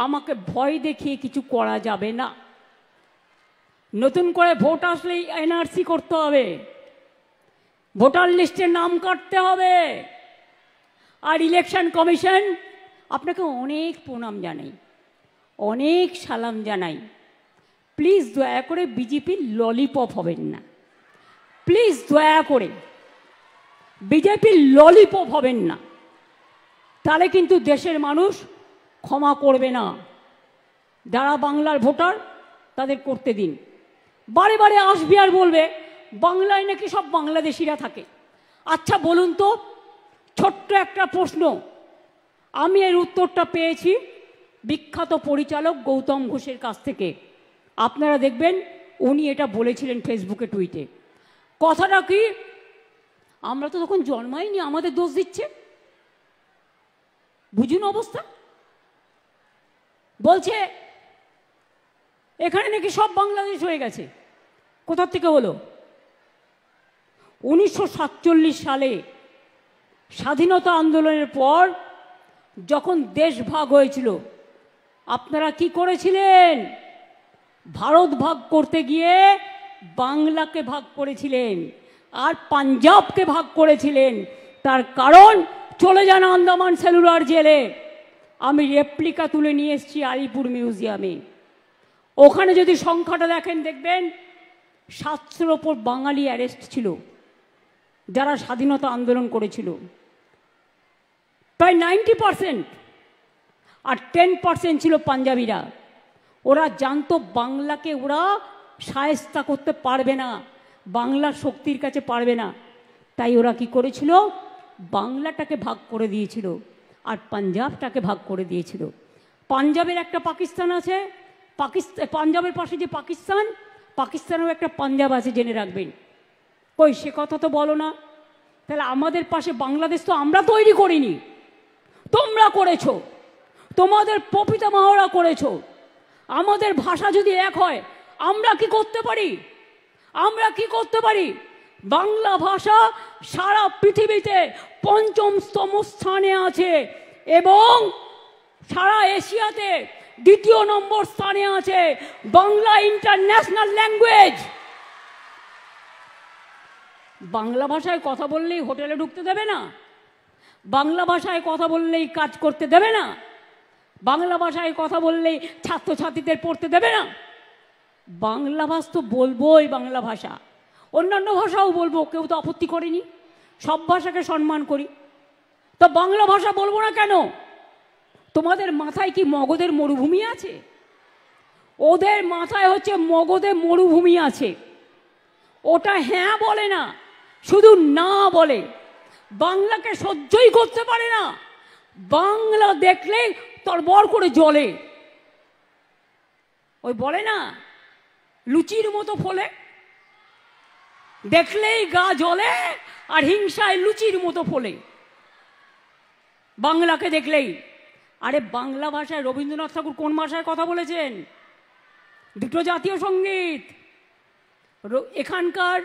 আমাকে ভয় দেখিয়ে কিছু করা যাবে না। নতুন করে ভোট আসলেই এনআরসি করতে হবে, ভোটার লিস্টে নাম কাটতে হবে। আর ইলেকশন কমিশন, আপনাকে অনেক প্রণাম জানাই, অনেক সালাম জানাই। প্লিজ দয়া করে বিজেপির ললিপপ হবেন না। প্লিজ দয়া করে বিজেপির ললিপপ হবেন না, তাহলে কিন্তু দেশের মানুষ ক্ষমা করবে না। যারা বাংলার ভোটার তাদের করতে দিন। বারে বারে আসবে আর বলবে বাংলায় নাকি সব বাংলাদেশিরা থাকে। আচ্ছা বলুন তো, ছোট্ট একটা প্রশ্ন, আমি এর উত্তরটা পেয়েছি বিখ্যাত পরিচালক গৌতম ঘোষের কাছ থেকে। আপনারা দেখবেন উনি এটা বলেছিলেন ফেসবুকে, টুইটে। কথাটা কি? আমরা তো তখন জন্মাইনি, আমাদের দোষ দিচ্ছে। বুঝুন অবস্থা। বলছে এখানে নাকি সব বাংলাদেশ হয়ে গেছে। কোথা থেকে হলো? 1947 সালে স্বাধীনতা আন্দোলনের পর যখন দেশ ভাগ হয়েছিল, আপনারা কি করেছিলেন? ভারত ভাগ করতে গিয়ে বাংলাকে ভাগ করেছিলেন আর পাঞ্জাবকে ভাগ করেছিলেন। তার কারণ চলে যান আন্দামান সেলুলার জেলে, আমি রেপ্লিকা তুলে নিয়ে এসেছি আলিপুর মিউজিয়ামে। ওখানে যদি সংখ্যাটা দেখেন দেখবেন 700-র ওপর বাঙালি অ্যারেস্ট ছিল যারা স্বাধীনতা আন্দোলন করেছিল, প্রায় 90%। আর 10% ছিল পাঞ্জাবিরা। ওরা জানতো বাংলাকে ওরা শায়েস্তা করতে পারবে না, বাংলার শক্তির কাছে পারবে না, তাই ওরা কি করেছিল? বাংলাটাকে ভাগ করে দিয়েছিল আর পাঞ্জাবটাকে ভাগ করে দিয়েছিল। পাঞ্জাবের একটা পাকিস্তান আছে, পাঞ্জাবের পাশে যে পাকিস্তান, পাকিস্তানেও একটা পাঞ্জাব আছে, জেনে রাখবেন। কই সে কথা তো বলো না। তাহলে আমাদের পাশে বাংলাদেশ তো আমরা তৈরি করিনি, তোমরা করেছো, তোমাদের পিতামহরা করেছো। আমাদের ভাষা যদি এক হয় আমরা কি করতে পারি? আমরা কি করতে পারি? বাংলা ভাষা সারা পৃথিবীতে 5ম স্থানে আছে এবং সারা এশিয়াতে 2 নম্বর স্থানে আছে। Bangla international language. বাংলা ভাষায় কথা বললেই হোটেলে ঢুকতে দেবে না, বাংলা ভাষায় কথা বললেই কাজ করতে দেবে না, বাংলা ভাষায় কথা বললেই ছাত্রছাত্রীদের পড়তে দেবে না। বাংলা ভাষা তো বলবোই, বাংলা ভাষা, অন্যান্য ভাষাও বলবো, কেউ তো আপত্তি করেনি, সব ভাষাকে সম্মান করি। তো বাংলা ভাষা বলবো না কেন? তোমাদের মাথায় কি মগধের মরুভূমি আছে? ওদের মাথায় হচ্ছে মগধে মরুভূমি আছে। ওটা হ্যাঁ বলে না, শুধু না বলে। বাংলাকে সহ্যই করতে পারে না, বাংলা দেখলে তরবর করে জ্বলে। ওই বলে না লুচির মতো ফলে, দেখলেই গা জ্বলে আর হিংসায় লুচির মতো ফলে বাংলাকে দেখলেই। আরে বাংলা ভাষায় রবীন্দ্রনাথ ঠাকুর কোন ভাষায় কথা বলেছেন? 2টো জাতীয় সঙ্গীত এখানকার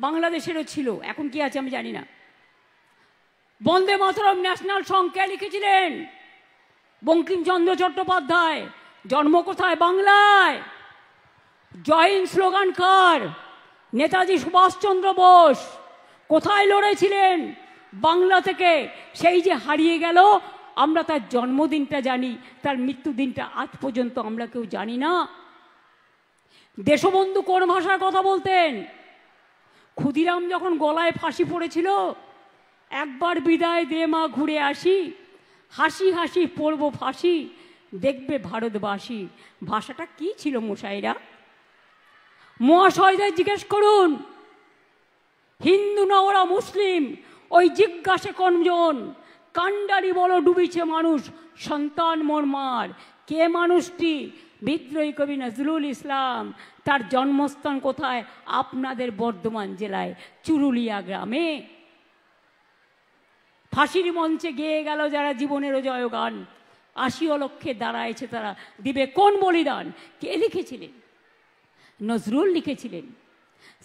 বাংলাদেশেরও ছিল, এখন কি আছে আমি জানি না। বন্দে মাতরম ন্যাশনাল সং কে লিখেছিলেন? বঙ্কিমচন্দ্র চট্টোপাধ্যায়। জন্ম কোথায়? বাংলায়। জয় হিন্দ স্লোগান কার? নেতাজি সুভাষচন্দ্র বোস। কোথায় লড়েছিলেন? বাংলা থেকে। সেই যে হারিয়ে গেল, আমরা তার জন্মদিনটা জানি, তার মৃত্যুদিনটা আজ পর্যন্ত আমরা কেউ জানি না। দেশবন্ধু কোন ভাষায় কথা বলতেন? ক্ষুদিরাম যখন গলায় ফাঁসি পড়েছিল, একবার বিদায় দে মা ঘুরে আসি, হাসি হাসি পড়ব ফাঁসি, দেখবে ভারতবাসী। ভাষাটা কি ছিল মশাইরা? মহাশয়দের জিজ্ঞেস করুন, হিন্দু না ওরা মুসলিম? ওই জিজ্ঞাসে কোনজন? কান্ডারি বলো ডুবিছে মানুষ, সন্তান মোর মার। কে মানুষটি? বিদ্রোহী কবি নজরুল ইসলাম। তার জন্মস্থান কোথায়? আপনাদের বর্ধমান জেলায় চুরুলিয়া গ্রামে। ফাঁসির মঞ্চে গেয়ে গেল যারা জীবনেরও জয়গান, 80 লক্ষে দাঁড়ায়ছে তারা, দিবে কোন বলিদান? কে লিখেছিলেন? নজরুল লিখেছিলেন।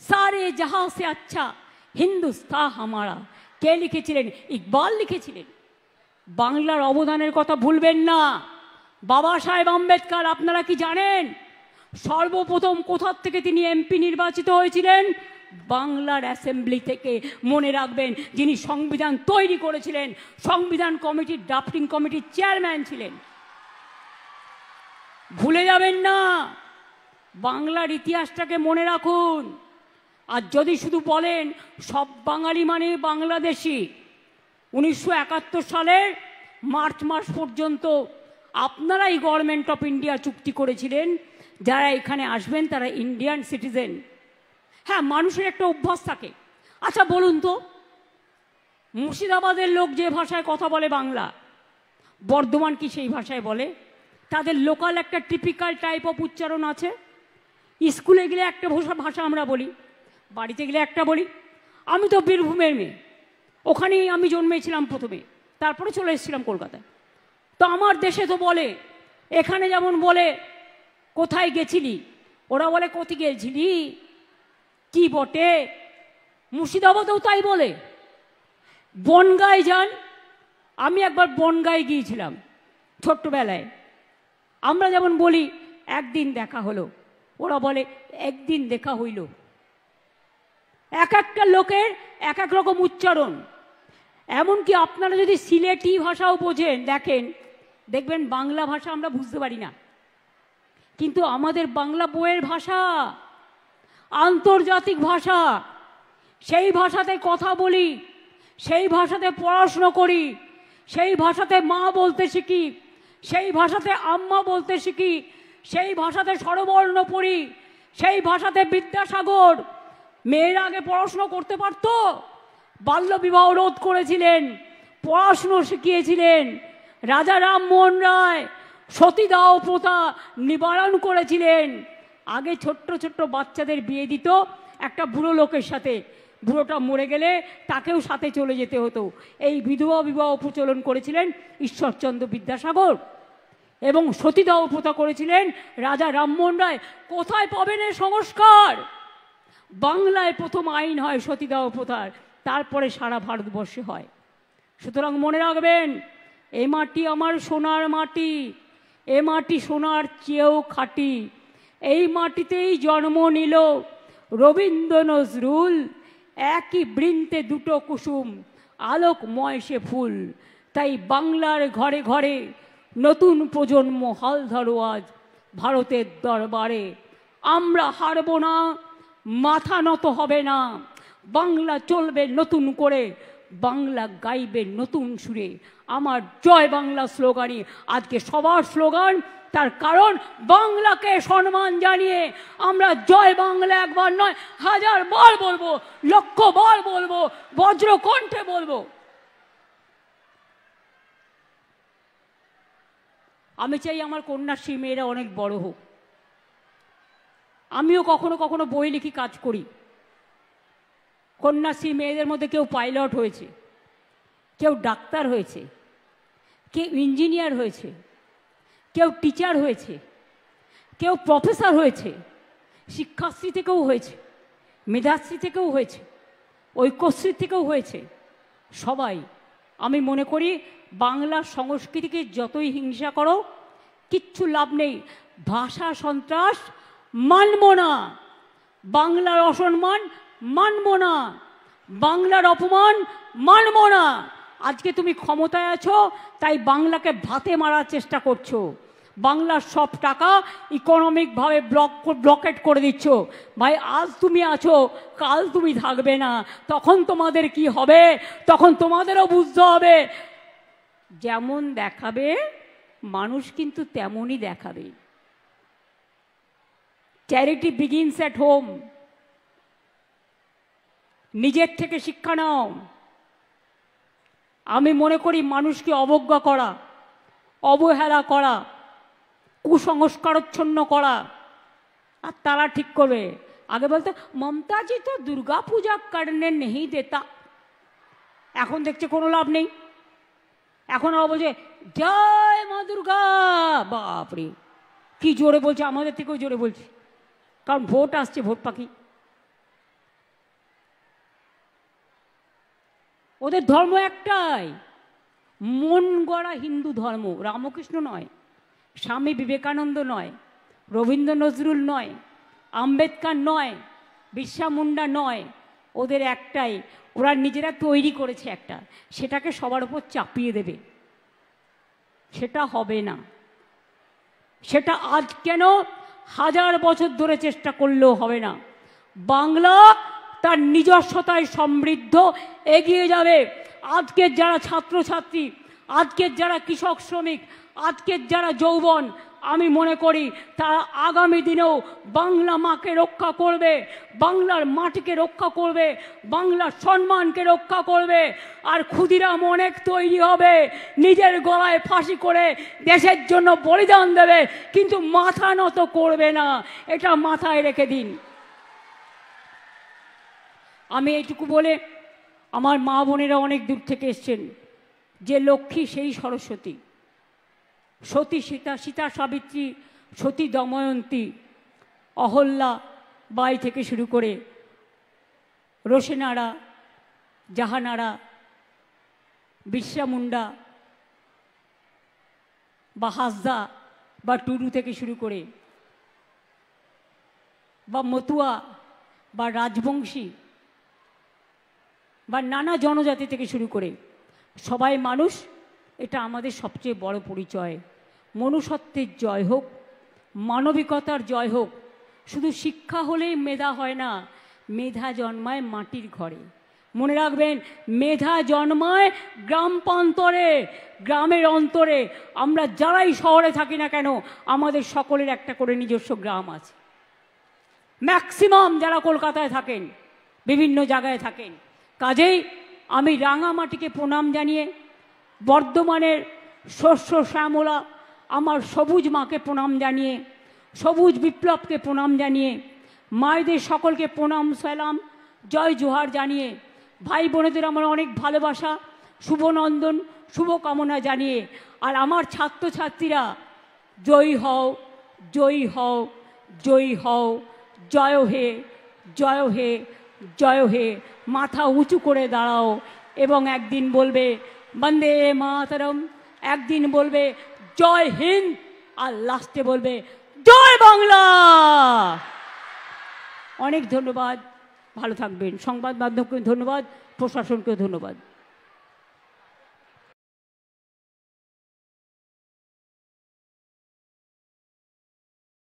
সারে জাহাঁ সে আচ্ছা হিন্দুস্তান হামারা। কে লিখেছিলেন? ইকবাল লিখেছিলেন। বাংলার অবদানের কথা ভুলবেন না। বাবা সাহেব আম্বেদকর, আপনারা কি জানেন সর্বপ্রথম কোথা থেকে তিনি এমপি নির্বাচিত হয়েছিলেন? বাংলার অ্যাসেম্বলি থেকে। মনে রাখবেন, যিনি সংবিধান তৈরি করেছিলেন, সংবিধান কমিটির ড্রাফটিং কমিটির চেয়ারম্যান ছিলেন। ভুলে যাবেন না, বাংলার ইতিহাসটাকে মনে রাখুন। আর যদি শুধু বলেন সব বাঙালি মানে বাংলাদেশি, 1971 সালের মার্চ মাস পর্যন্ত আপনারাই গভর্নমেন্ট অফ ইন্ডিয়া চুক্তি করেছিলেন, যারা এখানে আসবেন তারা ইন্ডিয়ান সিটিজেন। হ্যাঁ, মানুষের একটা অভ্যাস থাকে। আচ্ছা বলুন তো, মুর্শিদাবাদের লোক যে ভাষায় কথা বলে বাংলা, বর্ধমান কি সেই ভাষায় বলে? তাদের লোকাল একটা টিপিক্যাল টাইপ অফ উচ্চারণ আছে। স্কুলে গেলে একটা ভাষা আমরা বলি, বাড়িতে গেলে একটা বলি। আমি তো বীরভূমের মেয়ে, ওখানেই আমি জন্মেছিলাম প্রথমে, তারপরে চলে এসেছিলাম কলকাতায়। তো আমার দেশে তো বলে, এখানে যেমন বলে কোথায় গেছিলি, ওরা বলে কোথায় গেছিলি কি বটে। মুর্শিদাবাদেও তাই বলে। বনগাঁয় যান, আমি একবার বনগাঁয় গিয়েছিলাম ছোট্টবেলায়। আমরা যেমন বলি একদিন দেখা হলো, ওরা বলে একদিন দেখা হইল। এক একটা লোকের এক এক রকম উচ্চারণ। এমনকি আপনারা যদি সিলেটি ভাষাও বোঝেন, দেখবেন বাংলা ভাষা আমরা বুঝতে পারি না, কিন্তু আমাদের বাংলা বইয়ের ভাষা আন্তর্জাতিক ভাষা। সেই ভাষাতে কথা বলি, সেই ভাষাতে পড়াশুনো করি, সেই ভাষাতে মা বলতে শিখি, সেই ভাষাতে আম্মা বলতে শিখি, সেই ভাষাতে স্বরবর্ণ পড়ি, সেই ভাষাতে বিদ্যাসাগর মেয়েরা আগে পড়াশুনো করতে পারত, বাল্যবিবাহ রোধ করেছিলেন, পড়াশুনো শিখিয়েছিলেন। রাজা রামমোহন রায় সতীদাহ প্রথা নিবারণ করেছিলেন। আগে ছোট্ট ছোট্ট বাচ্চাদের বিয়ে দিত একটা বুড়ো লোকের সাথে, বুড়োটা মরে গেলে তাকেও সাথে চলে যেতে হতো। এই বিধবা বিবাহ প্রচলন করেছিলেন ঈশ্বরচন্দ্র বিদ্যাসাগর, এবং সতীদাহ প্রথা করেছিলেন রাজা রামমোহন রায়। কোথায় পাবেন এই সংস্কার? বাংলায় প্রথম আইন হয় সতীদাহ প্রথার, তারপরে সারা ভারতবর্ষে হয়। সুতরাং মনে রাখবেন, এ মাটি আমার সোনার মাটি, এ মাটি সোনার চেয়েও খাঁটি। এই মাটিতেই জন্ম নিল রবীন্দ্র নজরুল, একই বৃন্তে দুটো কুসুম, আলোকময় সে ফুল। তাই বাংলার ঘরে ঘরে নতুন প্রজন্ম হাল ধরো আজ ভারতের দরবারে। আমরা হারব না, মাথা নত হবে না। বাংলা চলবে নতুন করে, বাংলা গাইবে নতুন সুরে। আমার জয় বাংলা স্লোগানই আজকে সবার স্লোগান। তার কারণ বাংলাকে সম্মান জানিয়ে আমরা জয় বাংলা একবার নয়, 1000 বার বলবো, লক্ষ বার বলবো, বজ্রকণ্ঠে বলবো। আমি চাই আমার কন্যাশ্রী মেয়েরা অনেক বড় হোক। আমিও কখনো কখনো বই লিখি, কাজ করি। কন্যাশ্রী মেয়েদের মধ্যে কেউ পাইলট হয়েছে, কেউ ডাক্তার হয়েছে, কেউ ইঞ্জিনিয়ার হয়েছে, কেউ টিচার হয়েছে, কেউ প্রফেসর হয়েছে, শিক্ষাশ্রী থেকেও হয়েছে, মেধাশ্রী থেকেও হয়েছে, ঐক্যশ্রী থেকেও হয়েছে। সবাই, আমি মনে করি বাংলার সংস্কৃতিকে যতই হিংসা করো কিচ্ছু লাভ নেই। ভাষা সন্ত্রাস মানব না, বাংলার অসম্মান মানব না, বাংলার অপমান মানব না। আজকে তুমি ক্ষমতায় আছো তাই বাংলাকে ভাতে মারার চেষ্টা করছো, বাংলার সব টাকা ইকোনমিকভাবে ব্লকেট করে দিচ্ছ। ভাই, আজ তুমি আছো, কাল তুমি থাকবে না, তখন তোমাদের কি হবে? তখন তোমাদেরও বুঝতে হবে। যেমন দেখাবে মানুষ কিন্তু তেমনই দেখাবে। Charity begins at home. নিজের থেকে শিক্ষা নাও। আমি মনে করি মানুষকে অবজ্ঞা করা, অবহেলা করা, কুসংস্কারচ্ছন্ন করা, আর তারা ঠিক করবে। আগে বলতে মমতাজি তো দুর্গা পূজা করনে নেই দেতা, এখন দেখছে কোনো লাভ নেই। এখন আবার বলছে জয় মা দুর্গা। বাপরে কি জোরে বলছে, আমাদের থেকেও জোরে বলছে, কারণ ভোট আসছে, ভোট পাখি। ওদের ধর্ম একটাই, মন গড়া হিন্দু ধর্ম। রামকৃষ্ণ নয়, স্বামী বিবেকানন্দ নয়, রবীন্দ্র নজরুল নয়, আম্বেদকর নয়, বিরসা মুন্ডা নয়। ওদের একটাই, ওরা নিজেরা তৈরি করেছে একটা, সেটাকে সবার উপর চাপিয়ে দেবে। সেটা হবে না। সেটা আজ কেন, 1000 বছর ধরে চেষ্টা করলেও হবে না। বাংলা তার নিজস্বতায় সমৃদ্ধ এগিয়ে যাবে। আজকের যারা ছাত্রছাত্রী, আজকের যারা কৃষক শ্রমিক, আজকের যারা যৌবন, আমি মনে করি তারা আগামী দিনেও বাংলা মাকে রক্ষা করবে, বাংলার মাটিকে রক্ষা করবে, বাংলার সম্মানকে রক্ষা করবে। আর ক্ষুদিরাম অনেক তৈরি হবে, নিজের গলায় ফাঁসি করে দেশের জন্য বলিদান দেবে, কিন্তু মাথা নত করবে না। এটা মাথায় রেখে দিন। আমি এইটুকু বলে, আমার মা বোনেরা অনেক দূর থেকে এসছেন, যে লক্ষ্মী সেই সরস্বতী। সতী সীতা, সীতা সাবিত্রী, সতী দময়ন্তী, অহল্যা বাই থেকে শুরু করে রোশেনারা, জাহানারা, বিরসা মুন্ডা বা হাসদা, বা টুডু থেকে শুরু করে বা মতুয়া বা রাজবংশী বা নানা জনজাতি থেকে শুরু করে সবাই মানুষ, এটা আমাদের সবচেয়ে বড় পরিচয়। মনুষ্যত্বের জয় হোক, মানবিকতার জয় হোক। শুধু শিক্ষা হলেই মেধা হয় না, মেধা জন্মায় মাটির ঘরে। মনে রাখবেন, মেধা জন্মায় গ্রাম প্রান্তরে, গ্রামের অন্তরে। আমরা যারাই শহরে থাকি না কেন, আমাদের সকলের একটা করে নিজস্ব গ্রাম আছে। ম্যাক্সিমাম যারা কলকাতায় থাকেন, বিভিন্ন জায়গায় থাকেন। কাজেই আমি রাঙামাটিকে প্রণাম জানিয়ে, বর্ধমানের শস্য শ্যামলা আমার সবুজ মাকে প্রণাম জানিয়ে, সবুজ বিপ্লবকে প্রণাম জানিয়ে, মায়েদের সকলকে প্রণাম সালাম জয় জোহার জানিয়ে, ভাই বোনেদের আমার অনেক ভালোবাসা, শুভনন্দন, শুভকামনা জানিয়ে, আর আমার ছাত্রছাত্রীরা জয়ী হও, জয়ী হও, জয়ী হও, জয় হে, জয় হে, জয় হে। মাথা উঁচু করে দাঁড়াও এবং একদিন বলবে বন্দে মাতরম, একদিন বলবে জয় হিন্দ, আর লাস্টে বলবে জয় বাংলা। অনেক ধন্যবাদ, ভালো থাকবেন। সংবাদ মাধ্যমকে ধন্যবাদ, প্রশাসনকেও ধন্যবাদ।